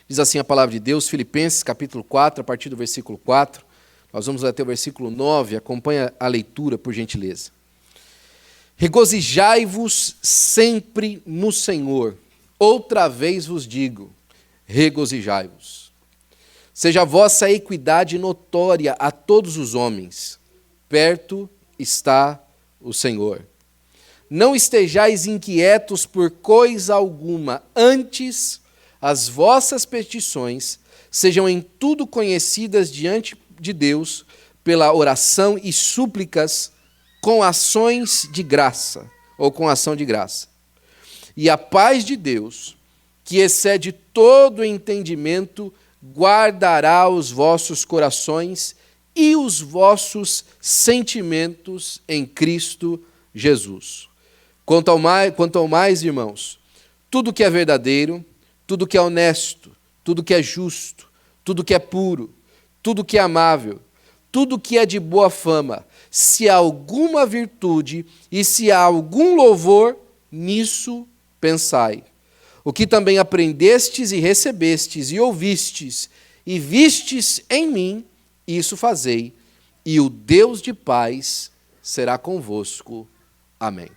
Diz assim a palavra de Deus, Filipenses capítulo 4, a partir do versículo 4. Nós vamos até o versículo 9, acompanha a leitura, por gentileza. Regozijai-vos sempre no Senhor. Outra vez vos digo, regozijai-vos. Seja a vossa equidade notória a todos os homens. Perto está o Senhor. Não estejais inquietos por coisa alguma, antes as vossas petições sejam em tudo conhecidas diante de Deus pela oração e súplicas com ações de graça, ou com ação de graça. E a paz de Deus, que excede todo entendimento, guardará os vossos corações e os vossos sentimentos em Cristo Jesus. Quanto ao mais, irmãos, tudo que é verdadeiro, tudo que é honesto, tudo que é justo, tudo que é puro, tudo que é amável, tudo que é de boa fama, se há alguma virtude e se há algum louvor, nisso pensai. O que também aprendestes e recebestes e ouvistes e vistes em mim, isso fazei, e o Deus de paz será convosco. Amém.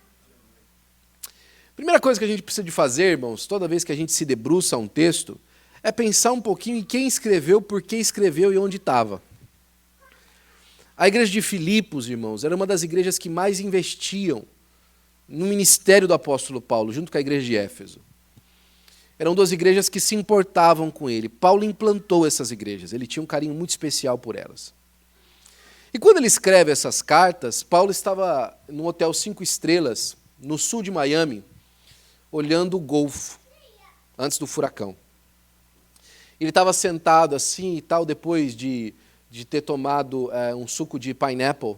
Primeira coisa que a gente precisa de fazer, irmãos, toda vez que a gente se debruça a um texto, é pensar um pouquinho em quem escreveu, por que escreveu e onde estava. A igreja de Filipos, irmãos, era uma das igrejas que mais investiam no ministério do apóstolo Paulo, junto com a igreja de Éfeso. Eram duas igrejas que se importavam com ele. Paulo implantou essas igrejas, ele tinha um carinho muito especial por elas. E quando ele escreve essas cartas, Paulo estava num hotel 5 estrelas, no sul de Miami, olhando o Golfo, antes do furacão. Ele estava sentado assim e tal, depois de ter tomado um suco de pineapple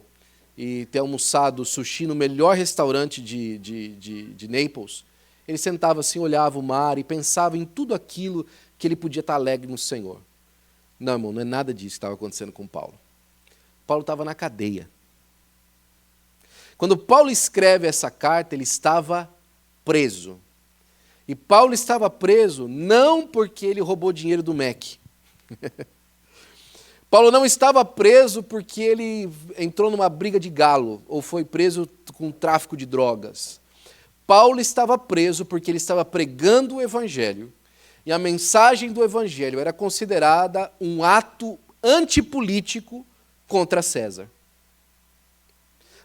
e ter almoçado sushi no melhor restaurante de Naples. Ele sentava assim, olhava o mar e pensava em tudo aquilo que ele podia estar alegre no Senhor. Não, irmão, não é nada disso que estava acontecendo com Paulo. Paulo estava na cadeia. Quando Paulo escreve essa carta, ele estava preso. E Paulo estava preso não porque ele roubou dinheiro do MEC. Paulo não estava preso porque ele entrou numa briga de galo ou foi preso com tráfico de drogas. Paulo estava preso porque ele estava pregando o Evangelho e a mensagem do Evangelho era considerada um ato antipolítico contra César.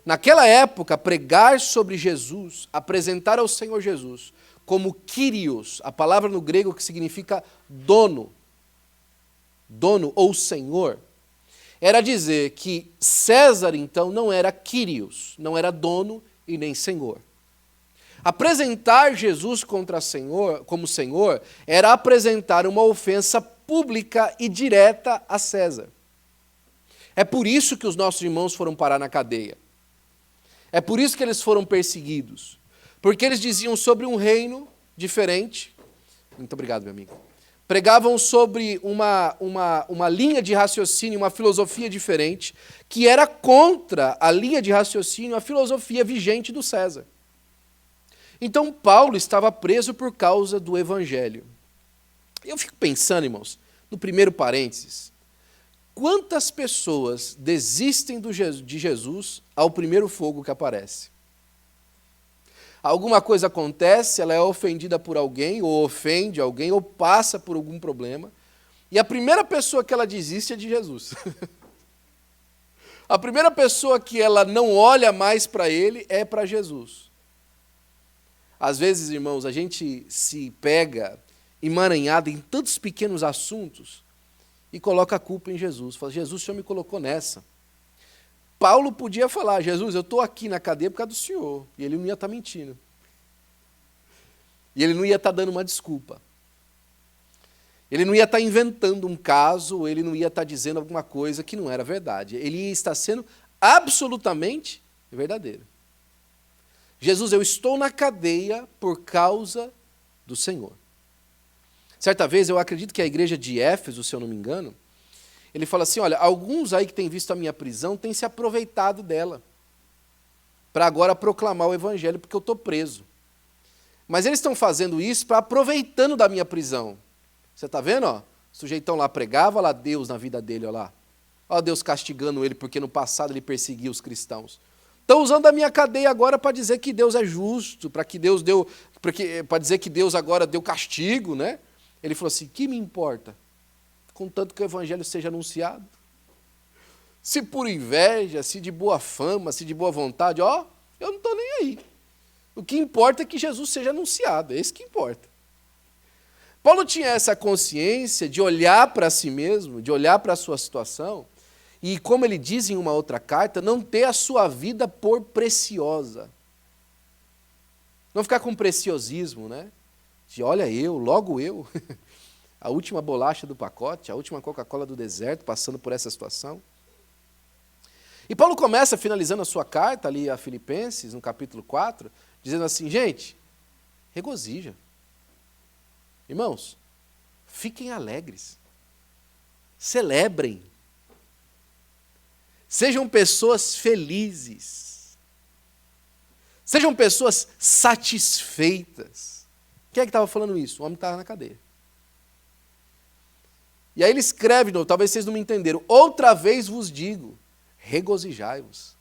Naquela época, pregar sobre Jesus, apresentar ao Senhor Jesus como Kyrios, a palavra no grego que significa dono ou senhor, era dizer que César, então, não era Kyrios, não era dono e nem senhor. Apresentar Jesus como senhor era apresentar uma ofensa pública e direta a César. É por isso que os nossos irmãos foram parar na cadeia. É por isso que eles foram perseguidos. Porque eles diziam sobre um reino diferente. Muito obrigado, meu amigo. Pregavam sobre uma linha de raciocínio, uma filosofia diferente, que era contra a linha de raciocínio, a filosofia vigente do César. Então, Paulo estava preso por causa do Evangelho. Eu fico pensando, irmãos, no primeiro parênteses, quantas pessoas desistem de Jesus ao primeiro fogo que aparece? Alguma coisa acontece, ela é ofendida por alguém, ou ofende alguém, ou passa por algum problema, e a primeira pessoa que ela desiste é de Jesus. A primeira pessoa que ela não olha mais para ele é para Jesus. Às vezes, irmãos, a gente se pega emaranhado em tantos pequenos assuntos e coloca a culpa em Jesus. Fala, Jesus, o Senhor me colocou nessa. Paulo podia falar, Jesus, eu estou aqui na cadeia por causa do Senhor. E ele não ia estar mentindo. E ele não ia estar dando uma desculpa. Ele não ia estar inventando um caso, ele não ia estar dizendo alguma coisa que não era verdade. Ele ia estar sendo absolutamente verdadeiro. Jesus, eu estou na cadeia por causa do Senhor. Certa vez, eu acredito que a igreja de Éfeso, se eu não me engano, ele fala assim, olha, alguns aí que têm visto a minha prisão têm se aproveitado dela para agora proclamar o Evangelho, porque eu estou preso. Mas eles estão fazendo isso para aproveitando da minha prisão. Você está vendo? Ó? O sujeitão lá pregava, lá Deus na vida dele, ó lá. Ó Deus castigando ele porque no passado ele perseguia os cristãos. Estão usando a minha cadeia agora para dizer que Deus é justo, para dizer que Deus agora deu castigo, né? Ele falou assim, que me importa? Contanto que o evangelho seja anunciado. Se por inveja, se de boa fama, se de boa vontade, ó, eu não estou nem aí. O que importa é que Jesus seja anunciado, é isso que importa. Paulo tinha essa consciência de olhar para si mesmo, de olhar para a sua situação, e como ele diz em uma outra carta, não ter a sua vida por preciosa. Não ficar com preciosismo, né? De olha eu, logo eu, a última bolacha do pacote, a última Coca-Cola do deserto, passando por essa situação. E Paulo começa, finalizando a sua carta ali a Filipenses, no capítulo 4, dizendo assim, gente, regozija. Irmãos, fiquem alegres, celebrem, sejam pessoas felizes, sejam pessoas satisfeitas. Quem é que estava falando isso? O homem estava na cadeia. E aí ele escreve, talvez vocês não me entenderam, outra vez vos digo, regozijai-vos.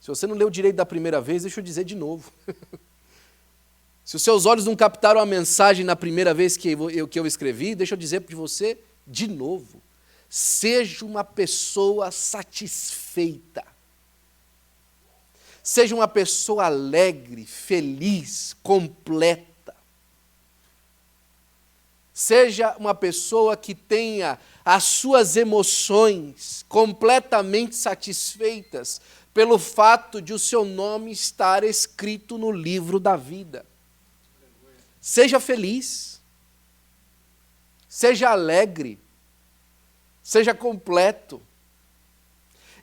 Se você não leu direito da primeira vez, deixa eu dizer de novo. Se os seus olhos não captaram a mensagem na primeira vez que eu escrevi, deixa eu dizer para você de novo. Seja uma pessoa satisfeita. Seja uma pessoa alegre, feliz, completa. Seja uma pessoa que tenha as suas emoções completamente satisfeitas pelo fato de o seu nome estar escrito no livro da vida. Seja feliz, seja alegre, seja completo.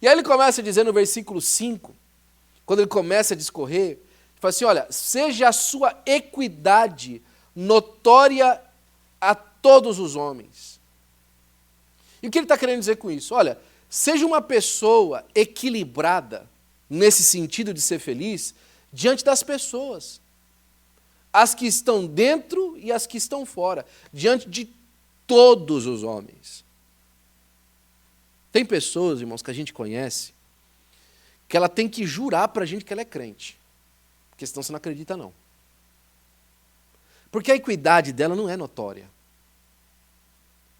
E aí ele começa a dizer no versículo 5, quando ele começa a discorrer, ele fala assim, olha, seja a sua equidade notória a todos os homens. E o que ele está querendo dizer com isso? Olha, seja uma pessoa equilibrada, nesse sentido de ser feliz, diante das pessoas. As que estão dentro e as que estão fora, diante de todos os homens. Tem pessoas, irmãos, que a gente conhece, que ela tem que jurar para a gente que ela é crente, porque senão você não acredita não. Porque a equidade dela não é notória.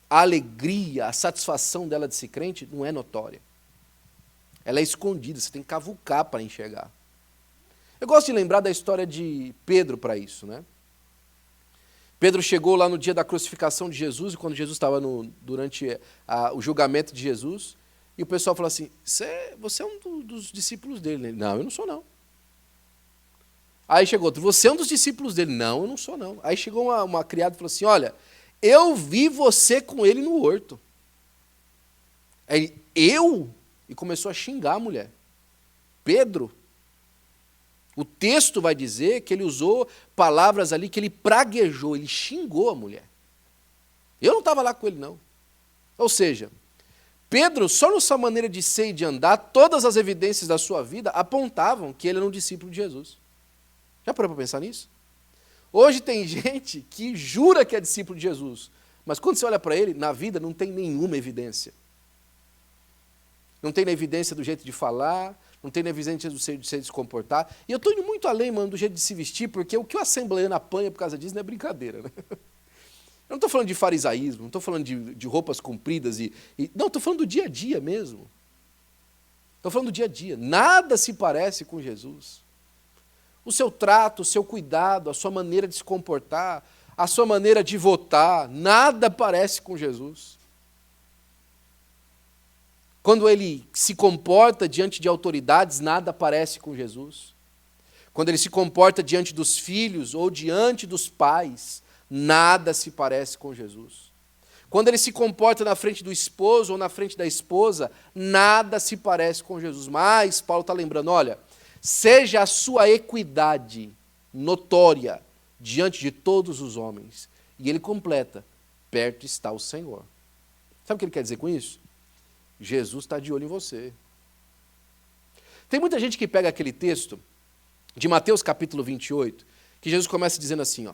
A alegria, a satisfação dela de ser crente não é notória. Ela é escondida, você tem que cavucar para enxergar. Eu gosto de lembrar da história de Pedro para isso, né? Pedro chegou lá no dia da crucificação de Jesus, e quando Jesus estava durante o julgamento de Jesus, e o pessoal falou assim, você é um dos discípulos dele. Ele, não, eu não sou não. Aí chegou outro, você é um dos discípulos dele. Não, eu não sou não. Aí chegou uma criada e falou assim, olha, eu vi você com ele no horto. Aí eu? E começou a xingar a mulher. Pedro? O texto vai dizer que ele usou palavras ali, que ele praguejou, ele xingou a mulher. Eu não estava lá com ele, não. Ou seja, Pedro, só na sua maneira de ser e de andar, todas as evidências da sua vida apontavam que ele era um discípulo de Jesus. Já parou para pensar nisso? Hoje tem gente que jura que é discípulo de Jesus, mas quando você olha para ele, na vida não tem nenhuma evidência. Não tem na evidência do jeito de falar, não tem na evidência do jeito de se comportar. E eu estou indo muito além, mano, do jeito de se vestir, porque o que o assembleano apanha por causa disso não é brincadeira, né? Eu não estou falando de farisaísmo, não estou falando de roupas compridas. Não, estou falando do dia a dia mesmo. Estou falando do dia a dia. Nada se parece com Jesus. O seu trato, o seu cuidado, a sua maneira de se comportar, a sua maneira de votar, nada parece com Jesus. Quando ele se comporta diante de autoridades, nada parece com Jesus. Quando ele se comporta diante dos filhos ou diante dos pais, nada se parece com Jesus. Quando ele se comporta na frente do esposo ou na frente da esposa, nada se parece com Jesus. Mas Paulo está lembrando, olha, seja a sua equidade notória diante de todos os homens. E ele completa, perto está o Senhor. Sabe o que ele quer dizer com isso? Jesus está de olho em você. Tem muita gente que pega aquele texto de Mateus capítulo 28, que Jesus começa dizendo assim, ó,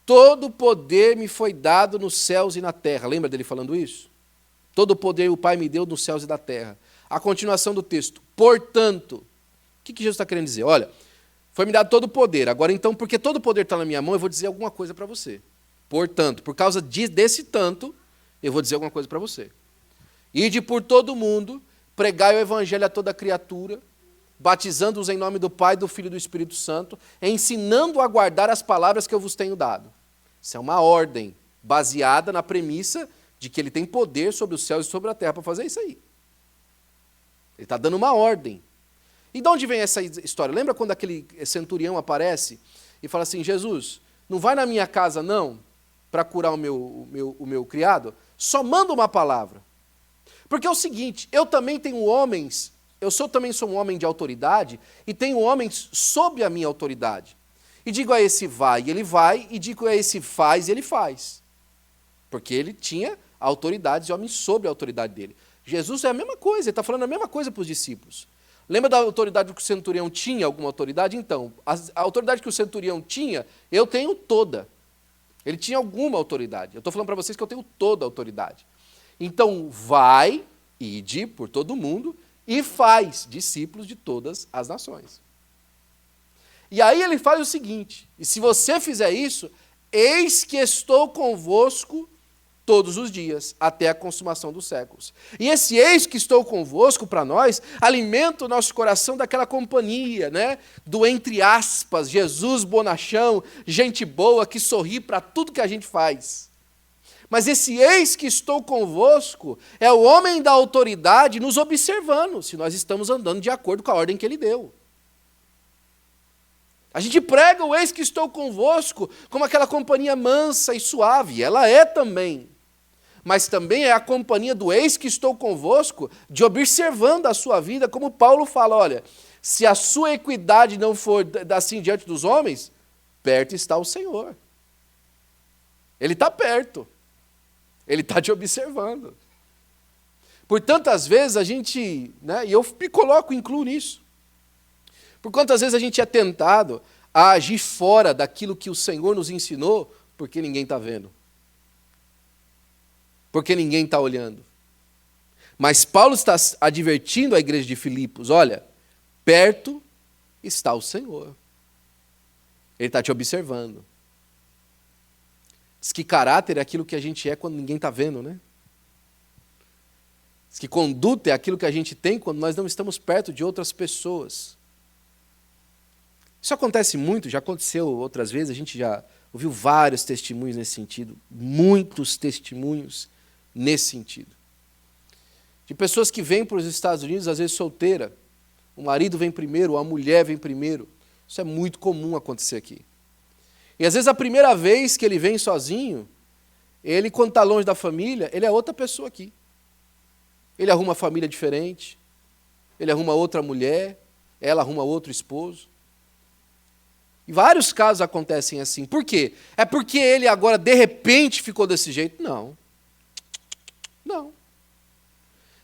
todo poder me foi dado nos céus e na terra. Lembra dele falando isso? Todo o poder o Pai me deu nos céus e da terra. A continuação do texto. Portanto, o que Jesus está querendo dizer? Olha, foi me dado todo o poder. Agora, então, porque todo o poder está na minha mão, eu vou dizer alguma coisa para você. Portanto, por causa desse tanto, eu vou dizer alguma coisa para você. Ide por todo o mundo, pregai o evangelho a toda criatura, batizando-os em nome do Pai, do Filho e do Espírito Santo, ensinando a guardar as palavras que eu vos tenho dado. Isso é uma ordem baseada na premissa de que ele tem poder sobre os céus e sobre a terra para fazer isso aí. Ele está dando uma ordem. E de onde vem essa história? Lembra quando aquele centurião aparece e fala assim, Jesus, não vai na minha casa não, para curar o meu criado? Só manda uma palavra. Porque é o seguinte, eu também tenho homens, também sou um homem de autoridade, e tenho homens sob a minha autoridade. E digo a esse vai, e ele vai, e digo a esse faz, e ele faz. Porque ele tinha autoridades e homens sob a autoridade dele. Jesus é a mesma coisa, ele está falando a mesma coisa para os discípulos. Lembra da autoridade que o centurião tinha, alguma autoridade? Então, a autoridade que o centurião tinha, eu tenho toda. Ele tinha alguma autoridade. Eu estou falando para vocês que eu tenho toda a autoridade. Então, vai, ide por todo mundo e faz discípulos de todas as nações. E aí ele faz o seguinte, e se você fizer isso, eis que estou convosco todos os dias, até a consumação dos séculos. E esse eis que estou convosco, para nós, alimenta o nosso coração daquela companhia, né? Do entre aspas, Jesus bonachão, gente boa, que sorri para tudo que a gente faz. Mas esse eis que estou convosco é o homem da autoridade nos observando, se nós estamos andando de acordo com a ordem que ele deu. A gente prega o eis que estou convosco como aquela companhia mansa e suave, ela é também. Mas também é a companhia do eis que estou convosco, de observando a sua vida, como Paulo fala, olha, se a sua equidade não for assim diante dos homens, perto está o Senhor. Ele está perto. Ele está te observando. Por tantas vezes a gente, né, e eu me coloco, incluo nisso, por quantas vezes a gente é tentado a agir fora daquilo que o Senhor nos ensinou, porque ninguém está vendo. Porque ninguém está olhando. Mas Paulo está advertindo a igreja de Filipos, olha, perto está o Senhor. Ele está te observando. Diz que caráter é aquilo que a gente é quando ninguém está vendo, né? Diz que conduta é aquilo que a gente tem quando nós não estamos perto de outras pessoas. Isso acontece muito, já aconteceu outras vezes, a gente já ouviu vários testemunhos nesse sentido, muitos testemunhos nesse sentido. De pessoas que vêm para os Estados Unidos, às vezes solteira, o marido vem primeiro, a mulher vem primeiro. Isso é muito comum acontecer aqui. E às vezes a primeira vez que ele vem sozinho, ele, quando está longe da família, ele é outra pessoa aqui. Ele arruma uma família diferente, ele arruma outra mulher, ela arruma outro esposo. E vários casos acontecem assim. Por quê? É porque ele agora, de repente, ficou desse jeito? Não. Não.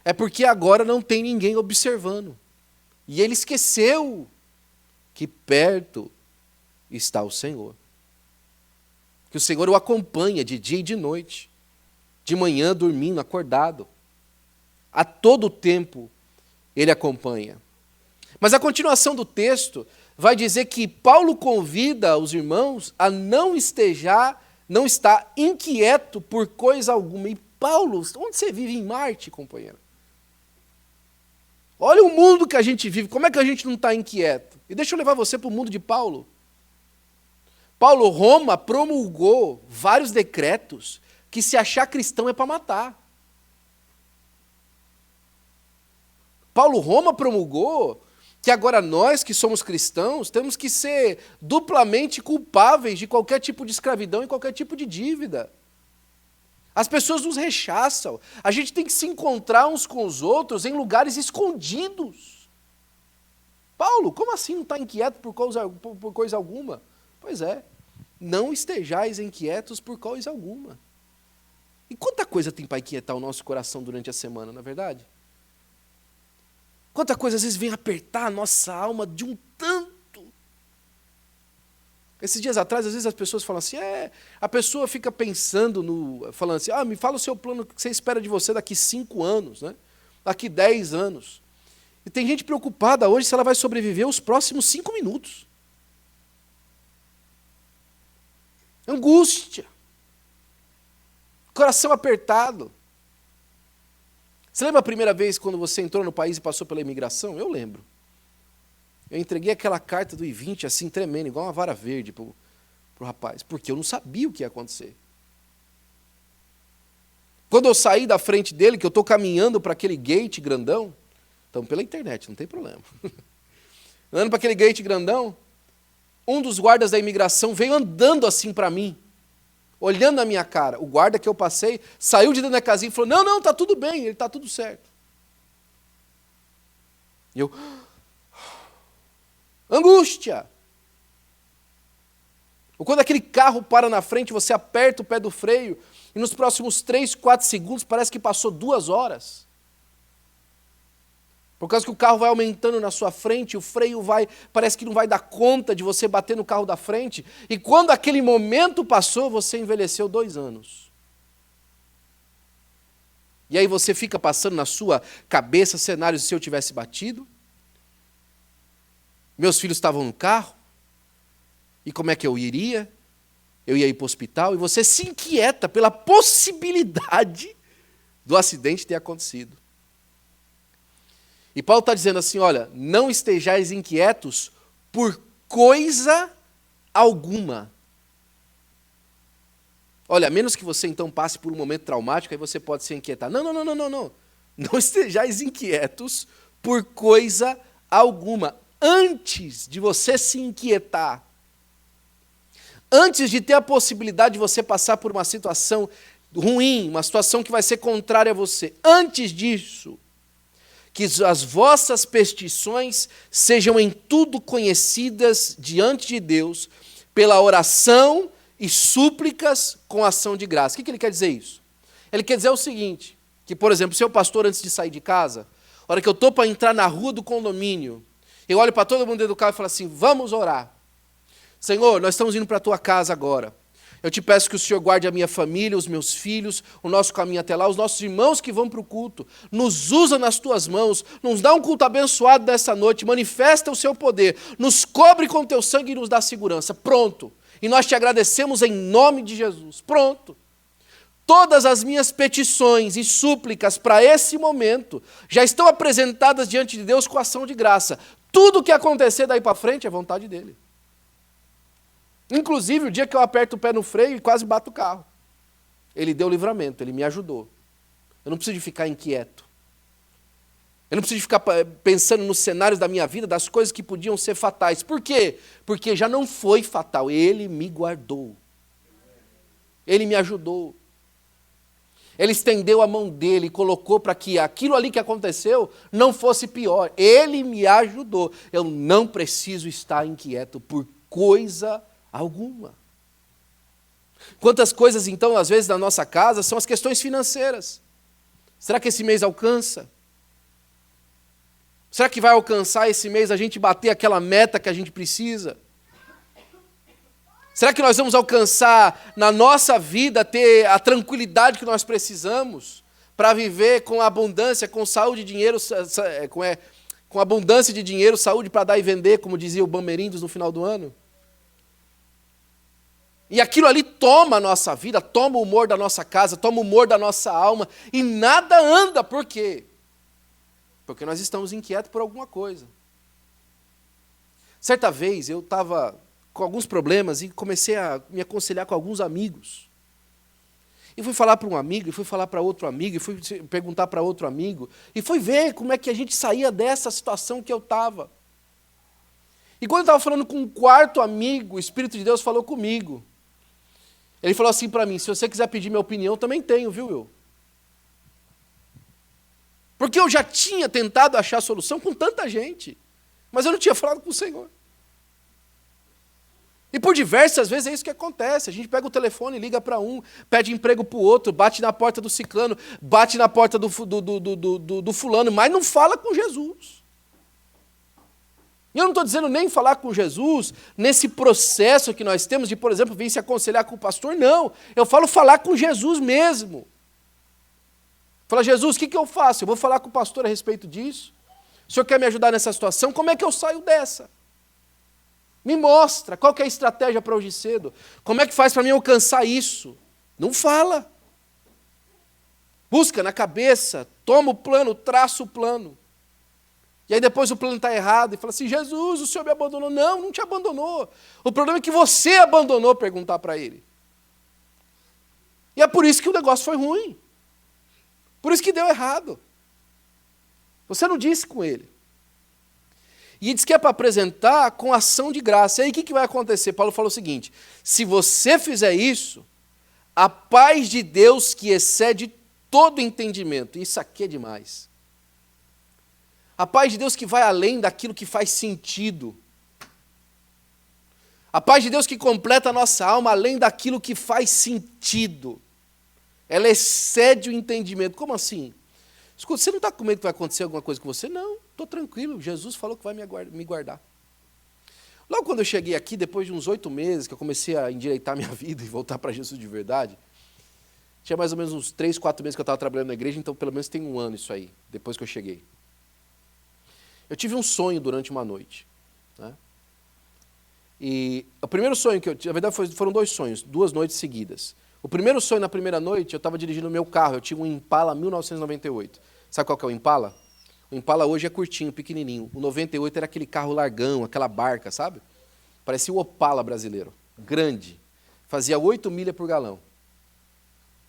É porque agora não tem ninguém observando. E ele esqueceu que perto está o Senhor. Que o Senhor o acompanha de dia e de noite. De manhã, dormindo, acordado. A todo tempo, ele acompanha. Mas a continuação do texto vai dizer que Paulo convida os irmãos a não estar inquieto por coisa alguma. E Paulo, onde você vive? Em Marte, companheiro? Olha o mundo que a gente vive, como é que a gente não está inquieto? E deixa eu levar você para o mundo de Paulo. Roma promulgou vários decretos que se achar cristão é para matar. Roma promulgou que agora nós, que somos cristãos, temos que ser duplamente culpáveis de qualquer tipo de escravidão e qualquer tipo de dívida. As pessoas nos rechaçam. A gente tem que se encontrar uns com os outros em lugares escondidos. Paulo, como assim não está inquieto por coisa alguma? Pois é, não estejais inquietos por coisa alguma. E quanta coisa tem para inquietar o nosso coração durante a semana, não é verdade? Quanta coisa às vezes vem apertar a nossa alma de um tanto. Esses dias atrás, às vezes as pessoas falam assim, a pessoa fica pensando, falando assim, me fala o seu plano que você espera de você daqui 5 anos, né? Daqui 10 anos. E tem gente preocupada hoje se ela vai sobreviver os próximos 5 minutos. Angústia. Coração apertado. Você lembra a primeira vez quando você entrou no país e passou pela imigração? Eu lembro. Eu entreguei aquela carta do I-20 assim, tremendo, igual uma vara verde pro rapaz, porque eu não sabia o que ia acontecer. Quando eu saí da frente dele, que eu estou caminhando para aquele gate grandão, então pela internet, não tem problema. Andando para aquele gate grandão, um dos guardas da imigração veio andando assim para mim, olhando na minha cara. O guarda que eu passei saiu de dentro da casinha e falou, não, está tudo bem, ele está tudo certo. E eu... angústia. Ou quando aquele carro para na frente, você aperta o pé do freio e nos próximos 3, 4 segundos parece que passou 2 horas. Por causa que o carro vai aumentando na sua frente, o freio parece que não vai dar conta de você bater no carro da frente. E quando aquele momento passou, você envelheceu 2 anos. E aí você fica passando na sua cabeça cenários se eu tivesse batido. Meus filhos estavam no carro, e como é que eu iria? Eu ia ir para o hospital, e você se inquieta pela possibilidade do acidente ter acontecido. E Paulo está dizendo assim, olha, não estejais inquietos por coisa alguma. Olha, a menos que você então passe por um momento traumático, aí você pode se inquietar. Não. Não estejais inquietos por coisa alguma. Antes de você se inquietar, antes de ter a possibilidade de você passar por uma situação ruim, uma situação que vai ser contrária a você, antes disso, que as vossas petições sejam em tudo conhecidas diante de Deus, pela oração e súplicas com ação de graça. O que ele quer dizer isso? Ele quer dizer o seguinte, que, por exemplo, seu pastor, antes de sair de casa, a hora que eu estou para entrar na rua do condomínio, eu olho para todo mundo dentro do carro e falo assim, vamos orar. Senhor, nós estamos indo para a tua casa agora. Eu te peço que o Senhor guarde a minha família, os meus filhos, o nosso caminho até lá, os nossos irmãos que vão para o culto. Nos usa nas tuas mãos, nos dá um culto abençoado nessa noite, manifesta o seu poder, nos cobre com teu sangue e nos dá segurança. Pronto. E nós te agradecemos em nome de Jesus. Pronto. Todas as minhas petições e súplicas para esse momento já estão apresentadas diante de Deus com ação de graça. Tudo o que acontecer daí para frente é vontade dele. Inclusive, o dia que eu aperto o pé no freio e quase bato o carro. Ele deu livramento, ele me ajudou. Eu não preciso de ficar inquieto. Eu não preciso de ficar pensando nos cenários da minha vida, das coisas que podiam ser fatais. Por quê? Porque já não foi fatal. Ele me guardou. Ele me ajudou. Ele estendeu a mão dele e colocou para que aquilo ali que aconteceu não fosse pior. Ele me ajudou. Eu não preciso estar inquieto por coisa alguma. Quantas coisas, então, às vezes, na nossa casa, são as questões financeiras. Será que esse mês alcança? Será que vai alcançar esse mês a gente bater aquela meta que a gente precisa? Será que nós vamos alcançar na nossa vida, ter a tranquilidade que nós precisamos para viver com abundância, com saúde e dinheiro, com abundância de dinheiro, saúde para dar e vender, como dizia o Bamerindos no final do ano? E aquilo ali toma a nossa vida, toma o humor da nossa casa, toma o humor da nossa alma, e nada anda. Por quê? Porque nós estamos inquietos por alguma coisa. Certa vez eu estava com alguns problemas e comecei a me aconselhar com alguns amigos. E fui falar para um amigo, e fui falar para outro amigo, e fui perguntar para outro amigo, e fui ver como é que a gente saía dessa situação que eu estava. E quando eu estava falando com um quarto amigo, o Espírito de Deus falou comigo. Ele falou assim para mim, se você quiser pedir minha opinião, também tenho, viu, eu? Porque eu já tinha tentado achar solução com tanta gente, mas eu não tinha falado com o Senhor. E por diversas vezes é isso que acontece, a gente pega o telefone, liga para um, pede emprego para o outro, bate na porta do ciclano, bate na porta do fulano, mas não fala com Jesus. E eu não estou dizendo nem falar com Jesus nesse processo que nós temos de, por exemplo, vir se aconselhar com o pastor, não. Eu falo falar com Jesus mesmo. Fala, Jesus, o que eu faço? Eu vou falar com o pastor a respeito disso? O senhor quer me ajudar nessa situação? Como é que eu saio dessa? Me mostra, qual que é a estratégia para hoje cedo? Como é que faz para mim alcançar isso? Não fala. Busca na cabeça, toma o plano, traça o plano. E aí depois o plano está errado e fala assim, Jesus, o Senhor me abandonou. Não, não te abandonou. O problema é que você abandonou perguntar para Ele. E é por isso que o negócio foi ruim. Por isso que deu errado. Você não disse com Ele. E diz que é para apresentar com ação de graça. E aí o que vai acontecer? Paulo falou o seguinte, se você fizer isso, a paz de Deus que excede todo entendimento, isso aqui é demais. A paz de Deus que vai além daquilo que faz sentido. A paz de Deus que completa a nossa alma além daquilo que faz sentido. Ela excede o entendimento. Como assim? Escuta, você não está com medo que vai acontecer alguma coisa com você? Não, estou tranquilo. Jesus falou que vai me guardar. Logo quando eu cheguei aqui, depois de uns 8 meses, que eu comecei a endireitar minha vida e voltar para Jesus de verdade, tinha mais ou menos uns 3, 4 meses que eu estava trabalhando na igreja, então pelo menos tem 1 ano isso aí, depois que eu cheguei. Eu tive um sonho durante uma noite. Né? E o primeiro sonho que eu tive, na verdade foram 2 sonhos, 2 noites seguidas. O primeiro sonho, na primeira noite, eu estava dirigindo o meu carro, eu tinha um Impala 1998. Sabe qual que é o Impala? O Impala hoje é curtinho, pequenininho. O 98 era aquele carro largão, aquela barca, sabe? Parecia o Opala brasileiro, grande. Fazia 8 milhas por galão.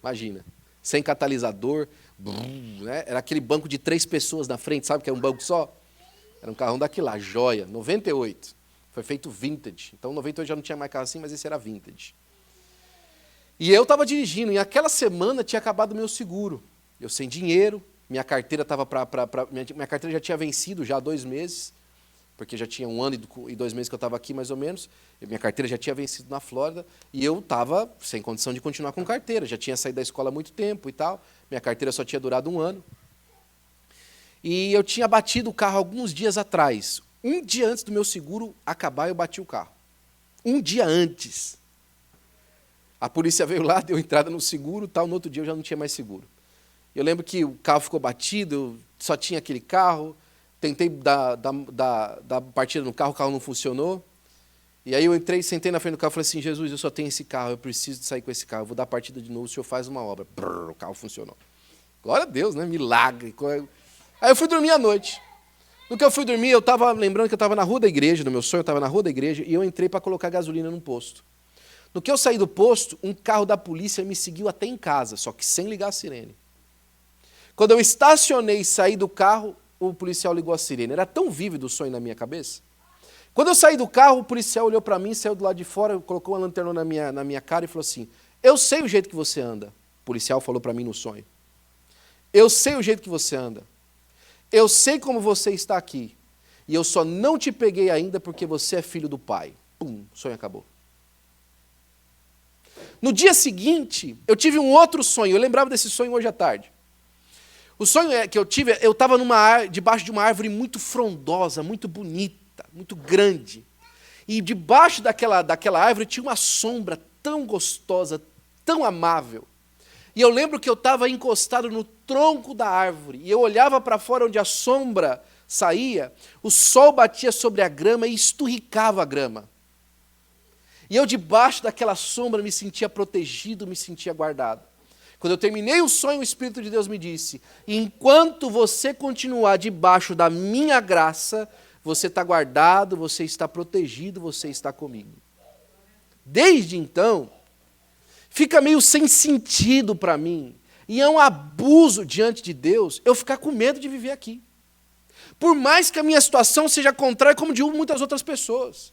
Imagina, sem catalisador, né? Era aquele banco de 3 pessoas na frente, sabe que é um banco só? Era um carrão daquele lá, joia, 98. Foi feito vintage. Então, 98 já não tinha mais carro assim, mas esse era vintage. E eu estava dirigindo, e aquela semana tinha acabado o meu seguro. Eu sem dinheiro, minha carteira estava minha carteira já tinha vencido já há 2 meses, porque já tinha 1 ano e 2 meses que eu estava aqui, mais ou menos. Minha carteira já tinha vencido na Flórida, e eu estava sem condição de continuar com carteira. Já tinha saído da escola há muito tempo e tal. Minha carteira só tinha durado 1 ano. E eu tinha batido o carro alguns dias atrás. 1 dia antes do meu seguro acabar, eu bati o carro. 1 dia antes. A polícia veio lá, deu entrada no seguro, tal. No outro dia eu já não tinha mais seguro. Eu lembro que o carro ficou batido, eu só tinha aquele carro. Tentei dar partida no carro, o carro não funcionou. E aí eu entrei, sentei na frente do carro e falei assim, Jesus, eu só tenho esse carro, eu preciso de sair com esse carro, eu vou dar partida de novo, o senhor faz uma obra. Brrr, o carro funcionou. Glória a Deus, né? Milagre. Aí eu fui dormir à noite. No que eu fui dormir, eu estava lembrando que eu estava na rua da igreja, no meu sonho eu estava na rua da igreja, e eu entrei para colocar gasolina num posto. No que eu saí do posto, um carro da polícia me seguiu até em casa, só que sem ligar a sirene. Quando eu estacionei e saí do carro, o policial ligou a sirene. Era tão vívido o sonho na minha cabeça. Quando eu saí do carro, o policial olhou para mim, saiu do lado de fora, colocou uma lanterna na minha cara e falou assim, eu sei o jeito que você anda. O policial falou para mim no sonho. Eu sei o jeito que você anda. Eu sei como você está aqui. E eu só não te peguei ainda porque você é filho do pai. Pum, o sonho acabou. No dia seguinte, eu tive um outro sonho. Eu lembrava desse sonho hoje à tarde. O sonho que eu tive, eu estava debaixo de uma árvore muito frondosa, muito bonita, muito grande. E debaixo daquela árvore tinha uma sombra tão gostosa, tão amável. E eu lembro que eu estava encostado no tronco da árvore, e eu olhava para fora onde a sombra saía, o sol batia sobre a grama e esturricava a grama. E eu debaixo daquela sombra me sentia protegido, me sentia guardado. Quando eu terminei o sonho, o Espírito de Deus me disse, enquanto você continuar debaixo da minha graça, você está guardado, você está protegido, você está comigo. Desde então, fica meio sem sentido para mim, e é um abuso diante de Deus eu ficar com medo de viver aqui. Por mais que a minha situação seja contrária, como de muitas outras pessoas.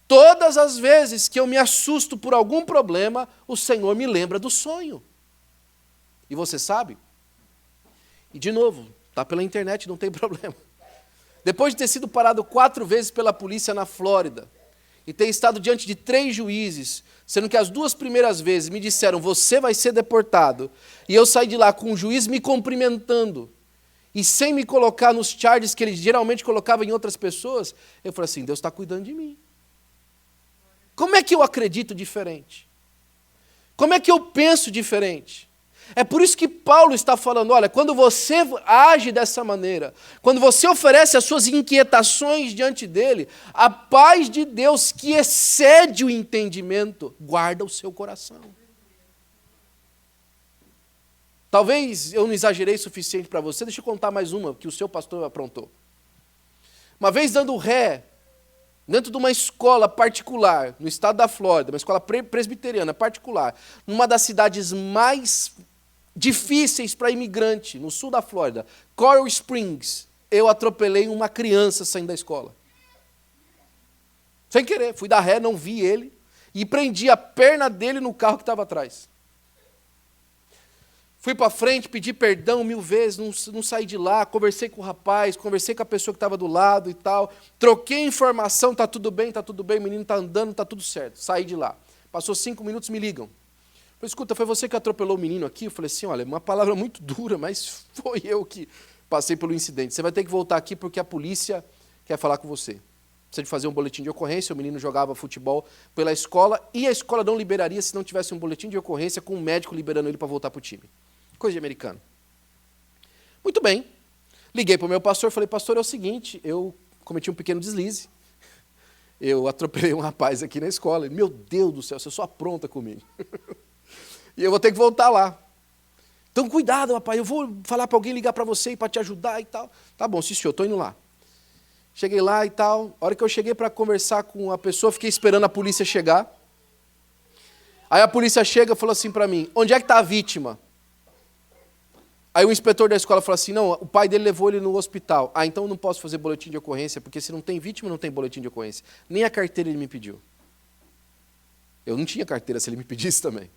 Todas as vezes que eu me assusto por algum problema, o Senhor me lembra do sonho. E você sabe? E de novo, está pela internet, não tem problema. Depois de ter sido parado 4 vezes pela polícia na Flórida, e ter estado diante de 3 juízes, sendo que as 2 primeiras vezes me disseram, você vai ser deportado, e eu saí de lá com o juiz me cumprimentando, e sem me colocar nos charges que ele geralmente colocava em outras pessoas, eu falei assim, Deus está cuidando de mim. Como é que eu acredito diferente? Como é que eu penso diferente? É por isso que Paulo está falando, olha, quando você age dessa maneira, quando você oferece as suas inquietações diante dele, a paz de Deus que excede o entendimento, guarda o seu coração. Talvez eu não exagerei o suficiente para você, deixa eu contar mais uma que o seu pastor aprontou. Uma vez dando ré, dentro de uma escola particular, no estado da Flórida, uma escola presbiteriana particular, numa das cidades mais difíceis para imigrante, no sul da Flórida, Coral Springs, eu atropelei uma criança saindo da escola. Sem querer, fui dar ré, não vi ele, e prendi a perna dele no carro que estava atrás. Fui para frente, pedi perdão 1000 vezes, não saí de lá, conversei com o rapaz, conversei com a pessoa que estava do lado e tal, troquei informação, está tudo bem, o menino está andando, está tudo certo. Saí de lá. Passou 5 minutos, me ligam. Falei, escuta, foi você que atropelou o menino aqui? Eu falei assim, olha, uma palavra muito dura, mas foi eu que passei pelo incidente. Você vai ter que voltar aqui porque a polícia quer falar com você. Precisa de fazer um boletim de ocorrência, o menino jogava futebol pela escola e a escola não liberaria se não tivesse um boletim de ocorrência com um médico liberando ele para voltar para o time. Coisa de americano. Muito bem. Liguei para o meu pastor e falei, pastor, é o seguinte, eu cometi um pequeno deslize. Eu atropelei um rapaz aqui na escola. Meu Deus do céu, você só apronta comigo. E eu vou ter que voltar lá. Então, cuidado, rapaz, eu vou falar para alguém ligar para você para te ajudar e tal. Tá bom, sim, senhor, estou indo lá. Cheguei lá e tal. A hora que eu cheguei para conversar com a pessoa, fiquei esperando a polícia chegar. Aí a polícia chega e falou assim para mim, onde é que está a vítima? Aí o inspetor da escola falou assim, não, o pai dele levou ele no hospital. Ah, então eu não posso fazer boletim de ocorrência, porque se não tem vítima, não tem boletim de ocorrência. Nem a carteira ele me pediu. Eu não tinha carteira se ele me pedisse também.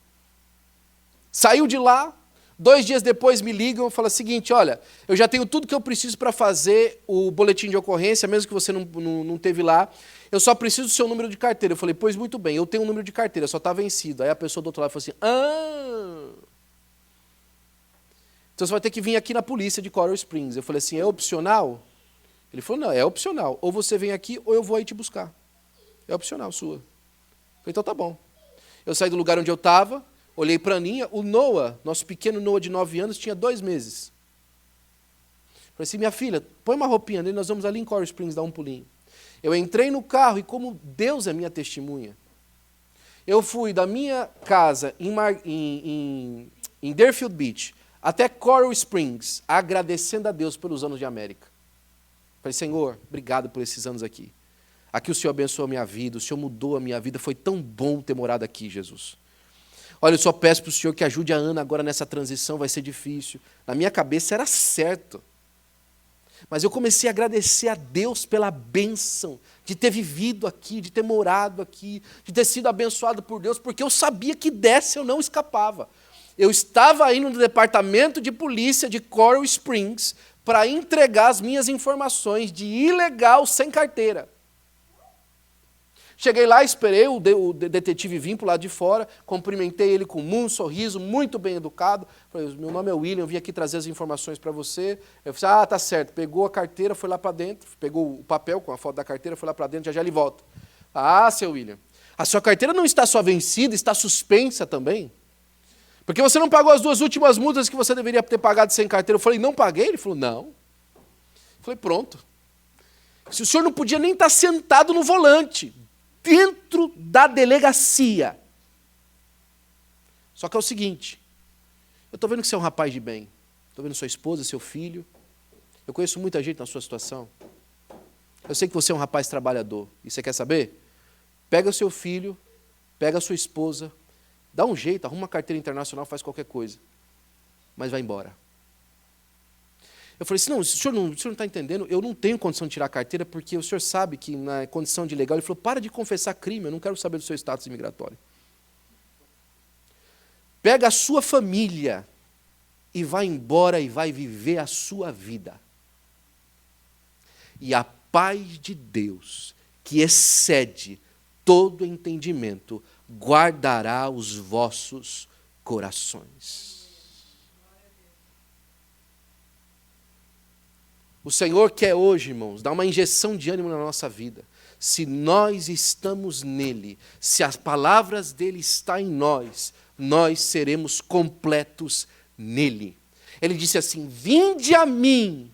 Saiu de lá, 2 dias depois me ligam e falam o seguinte, olha, eu já tenho tudo que eu preciso para fazer o boletim de ocorrência, mesmo que você não teve lá, eu só preciso do seu número de carteira. Eu falei, pois muito bem, eu tenho um número de carteira, só está vencido. Aí a pessoa do outro lado falou assim, então você vai ter que vir aqui na polícia de Coral Springs. Eu falei assim, é opcional? Ele falou, não, é opcional. Ou você vem aqui ou eu vou aí te buscar. É opcional sua. Eu falei, então tá bom. Eu saí do lugar onde eu estava, olhei para a Aninha, o Noah, nosso pequeno Noah de 9 anos, tinha 2 meses. Falei assim, minha filha, põe uma roupinha nele, nós vamos ali em Coral Springs dar um pulinho. Eu entrei no carro e como Deus é minha testemunha, eu fui da minha casa em Deerfield Beach até Coral Springs, agradecendo a Deus pelos anos de América. Falei, Senhor, obrigado por esses anos aqui. Aqui o Senhor abençoou a minha vida, o Senhor mudou a minha vida, foi tão bom ter morado aqui, Jesus. Olha, eu só peço para o Senhor que ajude a Ana agora nessa transição, vai ser difícil. Na minha cabeça era certo. Mas eu comecei a agradecer a Deus pela bênção de ter vivido aqui, de ter morado aqui, de ter sido abençoado por Deus, porque eu sabia que dessa eu não escapava. Eu estava indo no departamento de polícia de Coral Springs para entregar as minhas informações de ilegal sem carteira. Cheguei lá, esperei o detetive vir para o lado de fora, cumprimentei ele com um sorriso, muito bem educado. Falei, meu nome é William, eu vim aqui trazer as informações para você. Eu falei, tá certo. Pegou a carteira, foi lá para dentro, pegou o papel com a foto da carteira, foi lá para dentro, já ele volta. Ah, seu William, a sua carteira não está só vencida, está suspensa também. Porque você não pagou as 2 últimas multas que você deveria ter pagado sem carteira. Eu falei, não paguei? Ele falou, não. Eu falei, pronto. Se o senhor não podia nem estar sentado no volante, dentro da delegacia. Só que é o seguinte, eu estou vendo que você é um rapaz de bem. Estou vendo sua esposa, seu filho. Eu conheço muita gente na sua situação. Eu sei que você é um rapaz trabalhador. E você quer saber? Pega o seu filho, pega a sua esposa, dá um jeito, arruma uma carteira internacional, faz qualquer coisa. Mas vai embora. Eu falei assim, não, o senhor não está entendendo, eu não tenho condição de tirar a carteira, porque o senhor sabe que na condição de ilegal, ele falou, para de confessar crime, eu não quero saber do seu status imigratório. Pega a sua família e vai embora e vai viver a sua vida. E a paz de Deus, que excede todo entendimento, guardará os vossos corações. O Senhor quer hoje, irmãos, dar uma injeção de ânimo na nossa vida. Se nós estamos nele, se as palavras dele estão em nós, nós seremos completos nele. Ele disse assim: vinde a mim,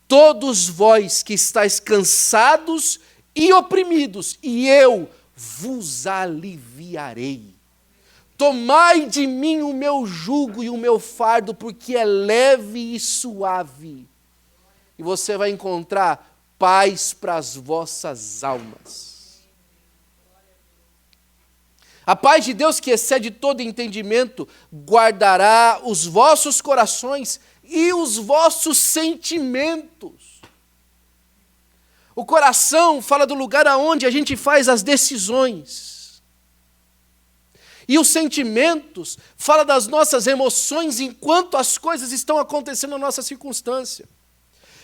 todos vós que estáis cansados e oprimidos, e eu vos aliviarei. Tomai de mim o meu jugo e o meu fardo, porque é leve e suave. E você vai encontrar paz para as vossas almas. A paz de Deus, que excede todo entendimento, guardará os vossos corações e os vossos sentimentos. O coração fala do lugar aonde a gente faz as decisões. E os sentimentos fala das nossas emoções enquanto as coisas estão acontecendo na nossa circunstância.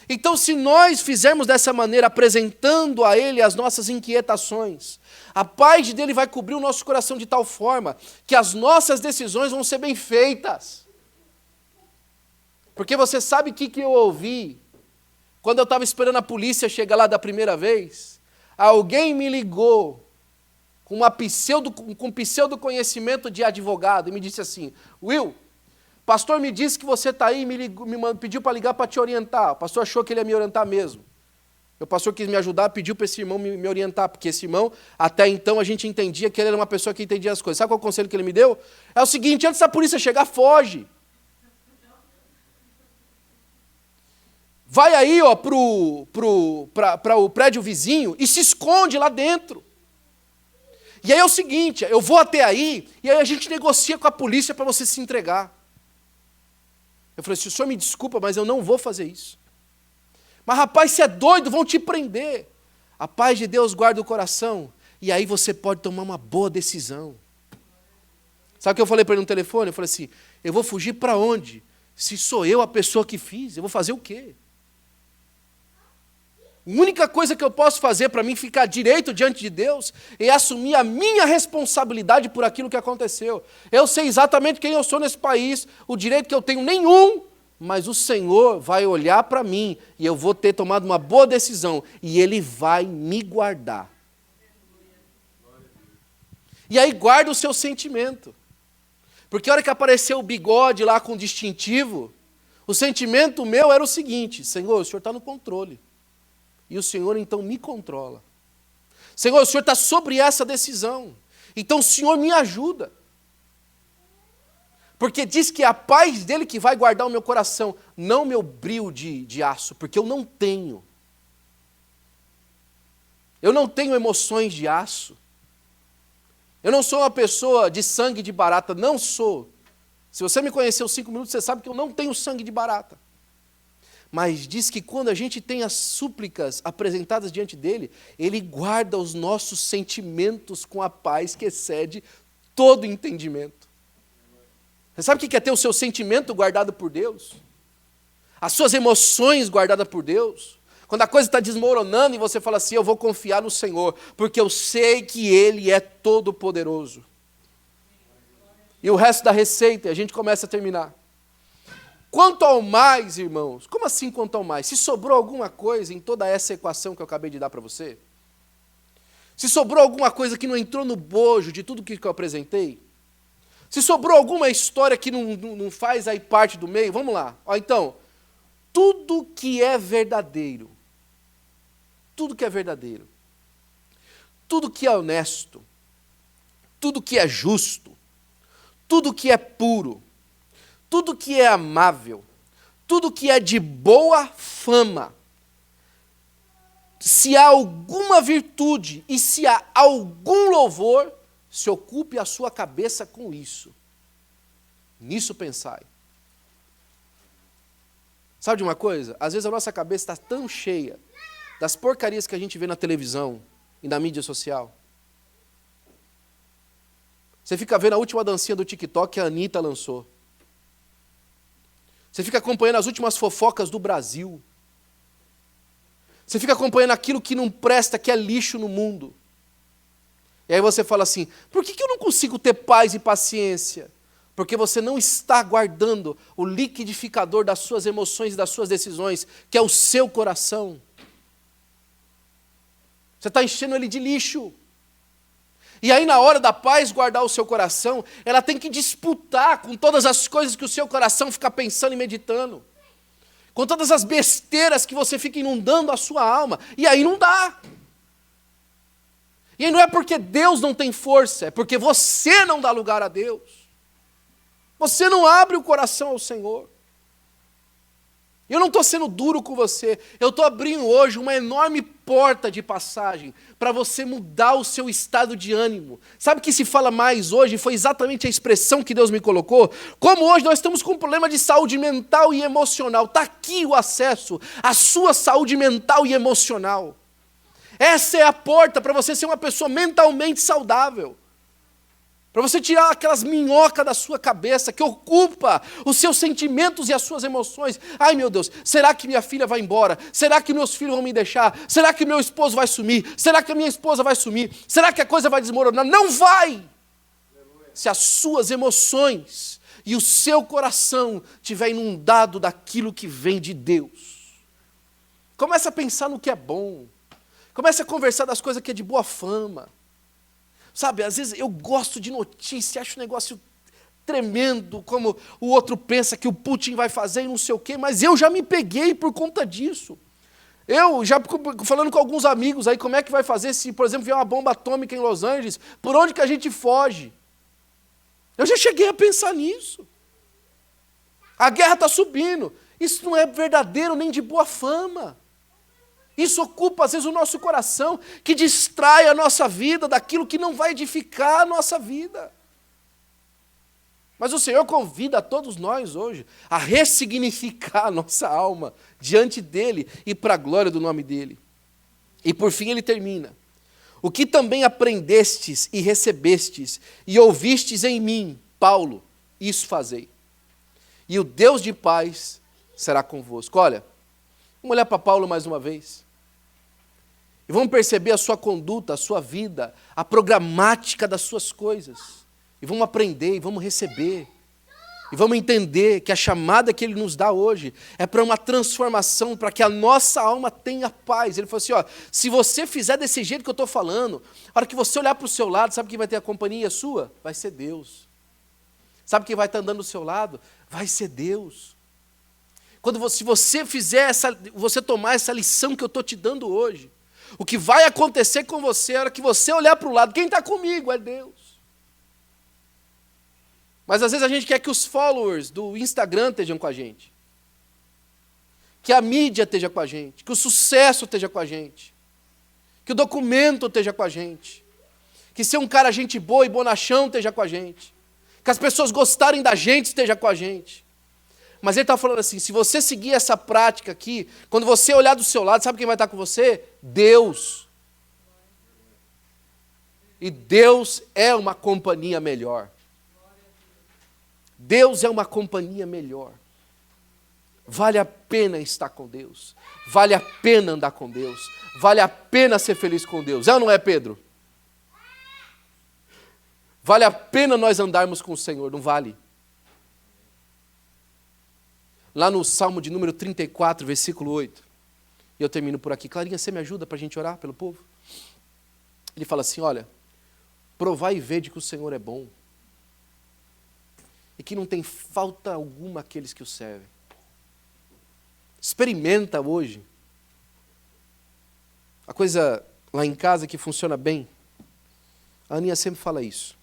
Então, se nós fizermos dessa maneira, apresentando a Ele as nossas inquietações, a paz dele vai cobrir o nosso coração de tal forma que as nossas decisões vão ser bem feitas. Porque você sabe o que eu ouvi quando eu estava esperando a polícia chegar lá da primeira vez? Alguém me ligou com pseudo conhecimento de advogado e me disse assim: Will, pastor me disse que você está aí, pediu para ligar para te orientar. O pastor achou que ele ia me orientar mesmo. O pastor quis me ajudar, pediu para esse irmão me orientar, porque esse irmão, até então, a gente entendia que ele era uma pessoa que entendia as coisas. Sabe qual é o conselho que ele me deu? É o seguinte: antes da polícia chegar, foge. Vai aí para o prédio vizinho e se esconde lá dentro. E aí é o seguinte: eu vou até aí e aí a gente negocia com a polícia para você se entregar. Eu falei assim: o senhor me desculpa, mas eu não vou fazer isso. Mas rapaz, você é doido, vão te prender. A paz de Deus guarda o coração, e aí você pode tomar uma boa decisão. Sabe o que eu falei para ele no telefone? Eu falei assim: eu vou fugir para onde? Se sou eu a pessoa que fiz, eu vou fazer o quê? A única coisa que eu posso fazer para mim ficar direito diante de Deus é assumir a minha responsabilidade por aquilo que aconteceu. Eu sei exatamente quem eu sou nesse país, o direito que eu tenho nenhum, mas o Senhor vai olhar para mim e eu vou ter tomado uma boa decisão e Ele vai me guardar. E aí guarda o seu sentimento. Porque a hora que apareceu o bigode lá com o distintivo, o sentimento meu era o seguinte: Senhor, o Senhor está no controle. E o Senhor então me controla. Senhor, o Senhor está sobre essa decisão. Então o Senhor me ajuda. Porque diz que é a paz dele que vai guardar o meu coração, não meu brio de aço, porque eu não tenho. Eu não tenho emoções de aço. Eu não sou uma pessoa de sangue de barata, não sou. Se você me conheceu 5 minutos, você sabe que eu não tenho sangue de barata. Mas diz que quando a gente tem as súplicas apresentadas diante dele, ele guarda os nossos sentimentos com a paz que excede todo entendimento. Você sabe o que é ter o seu sentimento guardado por Deus? As suas emoções guardadas por Deus? Quando a coisa está desmoronando e você fala assim: eu vou confiar no Senhor, porque eu sei que Ele é todo poderoso. E o resto da receita, a gente começa a terminar. Quanto ao mais, irmãos, como assim quanto ao mais? Se sobrou alguma coisa em toda essa equação que eu acabei de dar para você? Se sobrou alguma coisa que não entrou no bojo de tudo que eu apresentei? Se sobrou alguma história que não faz aí parte do meio? Vamos lá. Ó, então, tudo que é verdadeiro, tudo que é verdadeiro, tudo que é honesto, tudo que é justo, tudo que é puro, tudo que é amável, tudo que é de boa fama, se há alguma virtude e se há algum louvor, se ocupe a sua cabeça com isso. Nisso pensai. Sabe de uma coisa? Às vezes a nossa cabeça está tão cheia das porcarias que a gente vê na televisão e na mídia social. Você fica vendo a última dancinha do TikTok que a Anitta lançou. Você fica acompanhando as últimas fofocas do Brasil. Você fica acompanhando aquilo que não presta, que é lixo no mundo. E aí você fala assim: por que eu não consigo ter paz e paciência? Porque você não está guardando o liquidificador das suas emoções e das suas decisões, que é o seu coração. Você está enchendo ele de lixo. E aí, na hora da paz guardar o seu coração, ela tem que disputar com todas as coisas que o seu coração fica pensando e meditando. Com todas as besteiras que você fica inundando a sua alma. E aí não dá. E aí não é porque Deus não tem força, é porque você não dá lugar a Deus. Você não abre o coração ao Senhor. Eu não estou sendo duro com você, eu estou abrindo hoje uma enorme porta de passagem para você mudar o seu estado de ânimo. Sabe o que se fala mais hoje? Foi exatamente a expressão que Deus me colocou. Como hoje nós estamos com um problema de saúde mental e emocional. Está aqui o acesso à sua saúde mental e emocional. Essa é a porta para você ser uma pessoa mentalmente saudável. Para você tirar aquelas minhocas da sua cabeça que ocupa os seus sentimentos e as suas emoções. Ai meu Deus, será que minha filha vai embora? Será que meus filhos vão me deixar? Será que meu esposo vai sumir? Será que a minha esposa vai sumir? Será que a coisa vai desmoronar? Não vai! Se as suas emoções e o seu coração estiver inundado daquilo que vem de Deus. Comece a pensar no que é bom. Comece a conversar das coisas que é de boa fama. Sabe, às vezes eu gosto de notícia, acho um negócio tremendo, como o outro pensa que o Putin vai fazer e não sei o quê, mas eu já me peguei por conta disso. Eu já falando com alguns amigos aí, como é que vai fazer se, por exemplo, vier uma bomba atômica em Los Angeles, por onde que a gente foge? Eu já cheguei a pensar nisso. A guerra está subindo, isso não é verdadeiro nem de boa fama. Isso ocupa, às vezes, o nosso coração, que distrai a nossa vida daquilo que não vai edificar a nossa vida. Mas o Senhor convida a todos nós hoje a ressignificar a nossa alma diante dEle e para a glória do nome dEle. E por fim ele termina. O que também aprendestes e recebestes e ouvistes em mim, Paulo, isso fazei. E o Deus de paz será convosco. Olha, vamos olhar para Paulo mais uma vez. E vamos perceber a sua conduta, a sua vida, a programática das suas coisas. E vamos aprender, e vamos receber. E vamos entender que a chamada que Ele nos dá hoje é para uma transformação, para que a nossa alma tenha paz. Ele falou assim, ó, se você fizer desse jeito que eu estou falando, a hora que você olhar para o seu lado, sabe quem vai ter a companhia sua? Vai ser Deus. Sabe quem vai estar andando do seu lado? Vai ser Deus. Se você fizer você tomar essa lição que eu estou te dando hoje, o que vai acontecer com você, a hora que você olhar para o lado, quem está comigo é Deus. Mas às vezes a gente quer que os followers do Instagram estejam com a gente, que a mídia esteja com a gente, que o sucesso esteja com a gente, que o documento esteja com a gente, que ser um cara gente boa e bonachão esteja com a gente, que as pessoas gostarem da gente esteja com a gente. Mas ele está falando assim, se você seguir essa prática aqui, quando você olhar do seu lado, sabe quem vai estar com você? Deus. E Deus é uma companhia melhor. Deus é uma companhia melhor. Vale a pena estar com Deus. Vale a pena andar com Deus. Vale a pena ser feliz com Deus. É ou não é, Pedro? Vale a pena nós andarmos com o Senhor, não vale? Lá no Salmo de número 34, versículo 8. E eu termino por aqui. Clarinha, você me ajuda para a gente orar pelo povo? Ele fala assim, olha, provai e vede que o Senhor é bom. E que não tem falta alguma àqueles que o servem. Experimenta hoje. A coisa lá em casa que funciona bem. A Aninha sempre fala isso.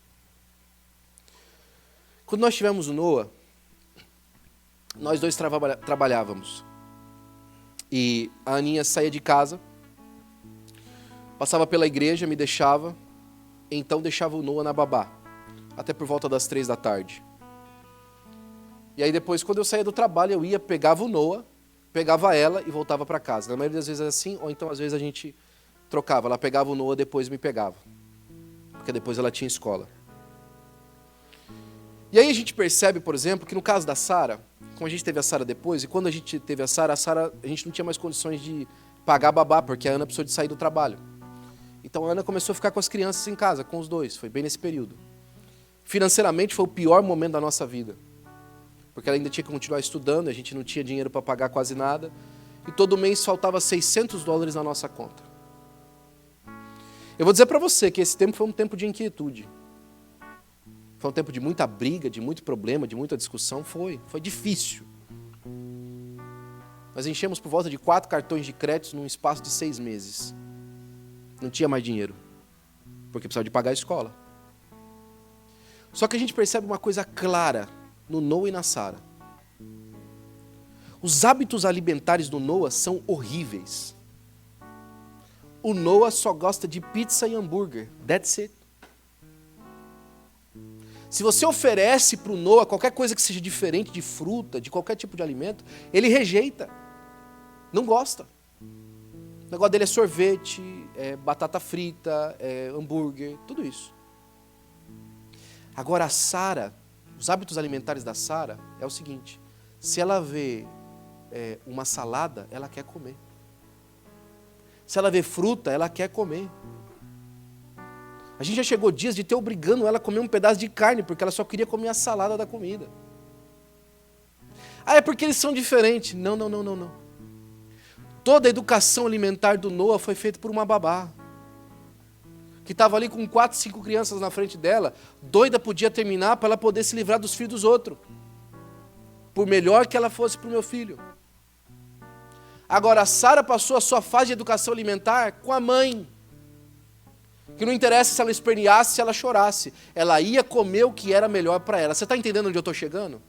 Quando nós tivemos o Noah, nós dois trabalhávamos. E a Aninha saía de casa, passava pela igreja, me deixava, então deixava o Noah na babá, até por volta das 3 da tarde. E aí depois, quando eu saía do trabalho, eu ia, pegava o Noah, pegava ela e voltava para casa. Na maioria das vezes era assim, ou então às vezes a gente trocava. Ela pegava o Noah, depois me pegava. Porque depois ela tinha escola. E aí a gente percebe, por exemplo, que no caso da Sara, como a gente teve a Sara depois, e quando a gente teve a Sara, a gente não tinha mais condições de pagar a babá, porque a Ana precisou de sair do trabalho. Então a Ana começou a ficar com as crianças em casa, com os dois, foi bem nesse período. Financeiramente foi o pior momento da nossa vida. Porque ela ainda tinha que continuar estudando, a gente não tinha dinheiro para pagar quase nada. E todo mês faltava $600 na nossa conta. Eu vou dizer para você que esse tempo foi um tempo de inquietude. Foi um tempo de muita briga, de muito problema, de muita discussão. Foi difícil. Nós enchemos por volta de 4 cartões de crédito num espaço de 6 meses. Não tinha mais dinheiro, porque precisava de pagar a escola. Só que a gente percebe uma coisa clara no Noah e na Sara. Os hábitos alimentares do Noah são horríveis. O Noah só gosta de pizza e hambúrguer. That's it. Se você oferece para o Noah qualquer coisa que seja diferente de fruta, de qualquer tipo de alimento, ele rejeita. Não gosta. O negócio dele é sorvete, é batata frita, é hambúrguer, tudo isso. Agora a Sara, os hábitos alimentares da Sara é o seguinte: se ela vê uma salada, ela quer comer. Se ela vê fruta, ela quer comer. A gente já chegou dias de ter obrigando ela a comer um pedaço de carne, porque ela só queria comer a salada da comida. Ah, é porque eles são diferentes. Não. Toda a educação alimentar do Noah foi feita por uma babá. Que estava ali com 4, 5 crianças na frente dela, doida podia terminar para ela poder se livrar dos filhos dos outros. Por melhor que ela fosse para o meu filho. Agora, a Sara passou a sua fase de educação alimentar com a mãe. Que não interessa se ela esperneasse, se ela chorasse. Ela ia comer o que era melhor para ela. Você está entendendo onde eu estou chegando?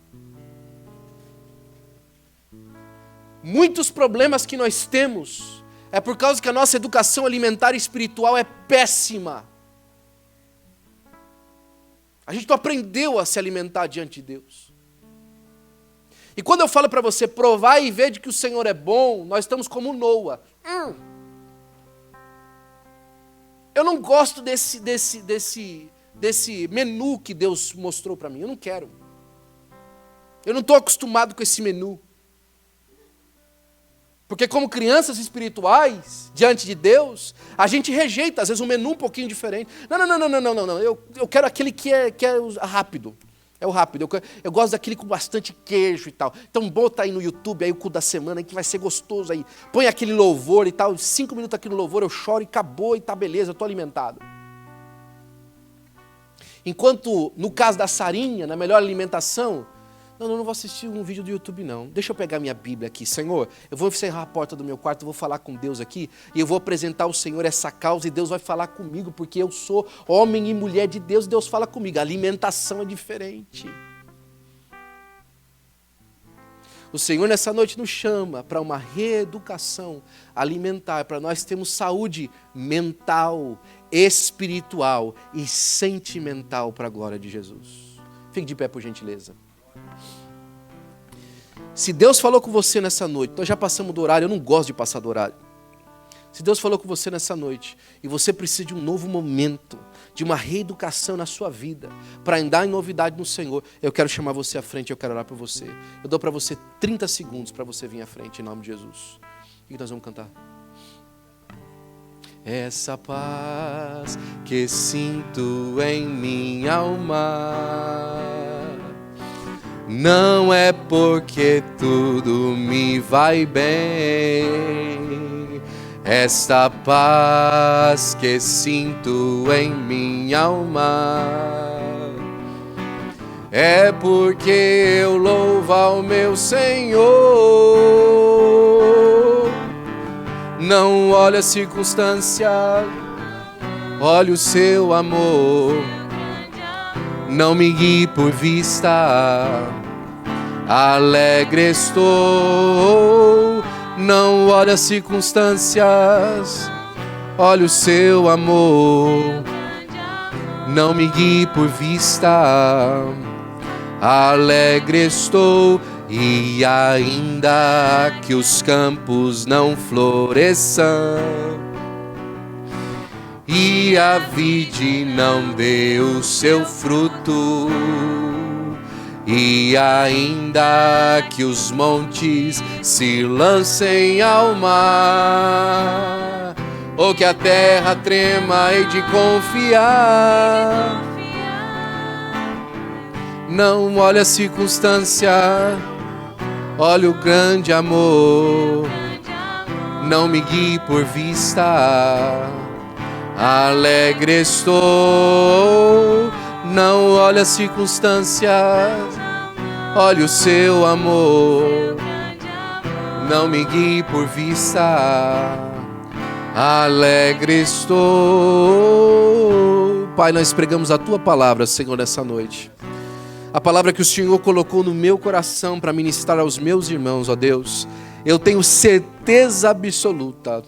Muitos problemas que nós temos é por causa que a nossa educação alimentar e espiritual é péssima. A gente não aprendeu a se alimentar diante de Deus. E quando eu falo para você provar e ver de que o Senhor é bom, nós estamos como Noah. Eu não gosto desse menu que Deus mostrou para mim. Eu não quero. Eu não estou acostumado com esse menu. Porque como crianças espirituais, diante de Deus, a gente rejeita, às vezes, um menu um pouquinho diferente. Não. Eu quero aquele que é rápido. É o rápido. Eu gosto daquele com bastante queijo e tal. Então bota aí no YouTube, aí o cu da semana, aí, que vai ser gostoso aí. Põe aquele louvor e tal. 5 minutos aqui no louvor, eu choro e acabou e tá beleza, eu estou alimentado. Enquanto, no caso da Sarinha, na melhor alimentação, não vou assistir um vídeo do YouTube não. Deixa eu pegar minha Bíblia aqui. Senhor, eu vou encerrar a porta do meu quarto, eu vou falar com Deus aqui, e eu vou apresentar ao Senhor essa causa, e Deus vai falar comigo, porque eu sou homem e mulher de Deus, e Deus fala comigo. A alimentação é diferente. O Senhor nessa noite nos chama para uma reeducação alimentar, para nós termos saúde mental, espiritual e sentimental para a glória de Jesus. Fique de pé, por gentileza. Se Deus falou com você nessa noite, nós já passamos do horário, eu não gosto de passar do horário. Se Deus falou com você nessa noite, e você precisa de um novo momento, de uma reeducação na sua vida, para andar em novidade no Senhor, eu quero chamar você à frente, eu quero orar por você. Eu dou para você 30 segundos para você vir à frente, em nome de Jesus. O que nós vamos cantar? Essa paz que sinto em minha alma não é porque tudo me vai bem. Esta paz que sinto em minha alma é porque eu louvo ao meu Senhor. Não olho a circunstância, olho o seu amor. Não me guie por vista, alegre estou. Não olho as circunstâncias, olho o seu amor. Não me guie por vista, alegre estou. E ainda que os campos não floresçam e a vide não dê o seu fruto, e ainda que os montes se lancem ao mar, ou que a terra trema, hei de confiar Não olha a circunstância, olha o grande amor. Não me guie por vista, alegre estou. Não olha as circunstâncias, olha o seu amor. Não me guie por vista, alegre estou. Pai, nós pregamos a Tua palavra, Senhor, nessa noite. A palavra que o Senhor colocou no meu coração para ministrar aos meus irmãos, ó Deus. Eu tenho certeza absoluta,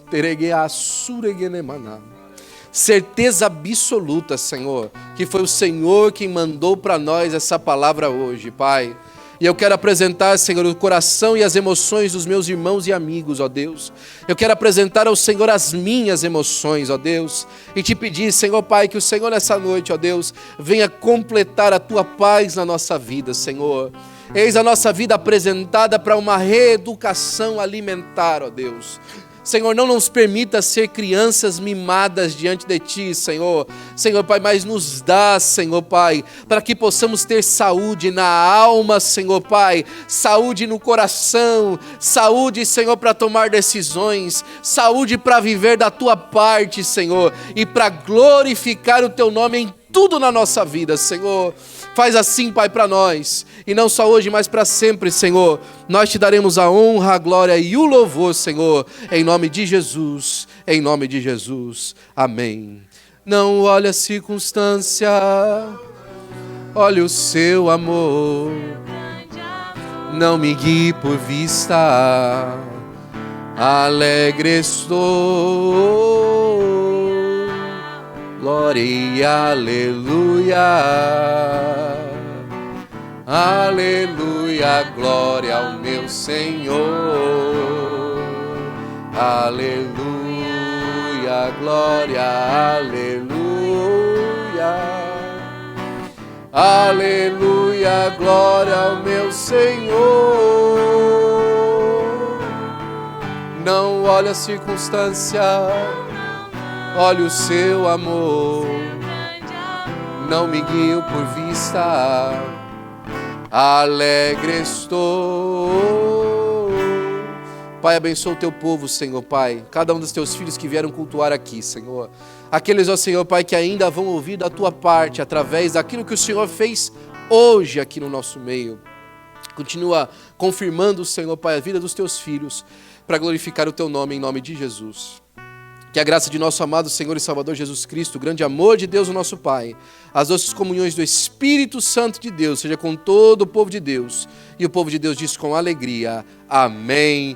certeza absoluta, Senhor, que foi o Senhor quem mandou para nós essa palavra hoje, Pai. E eu quero apresentar, Senhor, o coração e as emoções dos meus irmãos e amigos, ó Deus. Eu quero apresentar ao Senhor as minhas emoções, ó Deus. E te pedir, Senhor Pai, que o Senhor nessa noite, ó Deus, venha completar a Tua paz na nossa vida, Senhor. Eis a nossa vida apresentada para uma reeducação alimentar, ó Deus. Senhor, não nos permita ser crianças mimadas diante de Ti, Senhor. Senhor Pai, mas nos dá, Senhor Pai, para que possamos ter saúde na alma, Senhor Pai, saúde no coração, saúde, Senhor, para tomar decisões, saúde para viver da Tua parte, Senhor, e para glorificar o Teu nome em tudo na nossa vida, Senhor. Faz assim, Pai, para nós, e não só hoje, mas para sempre, Senhor. Nós Te daremos a honra, a glória e o louvor, Senhor, em nome de Jesus, em nome de Jesus. Amém. Não olhe a circunstância, olhe o seu amor. Não me guie por vista, alegre estou. Glória e aleluia, aleluia, glória ao meu Senhor, aleluia, glória, aleluia, aleluia, glória ao meu Senhor. Não olha a circunstância, olha o seu amor. Não me guio por vista, alegre estou. Pai, abençoa o Teu povo, Senhor, Pai. Cada um dos Teus filhos que vieram cultuar aqui, Senhor. Aqueles, ó Senhor, Pai, que ainda vão ouvir da Tua parte, através daquilo que o Senhor fez hoje aqui no nosso meio. Continua confirmando, Senhor, Pai, a vida dos Teus filhos, para glorificar o Teu nome, em nome de Jesus. Que a graça de nosso amado Senhor e Salvador Jesus Cristo, o grande amor de Deus, o nosso Pai, as doces comunhões do Espírito Santo de Deus, seja com todo o povo de Deus. E o povo de Deus diz com alegria: amém.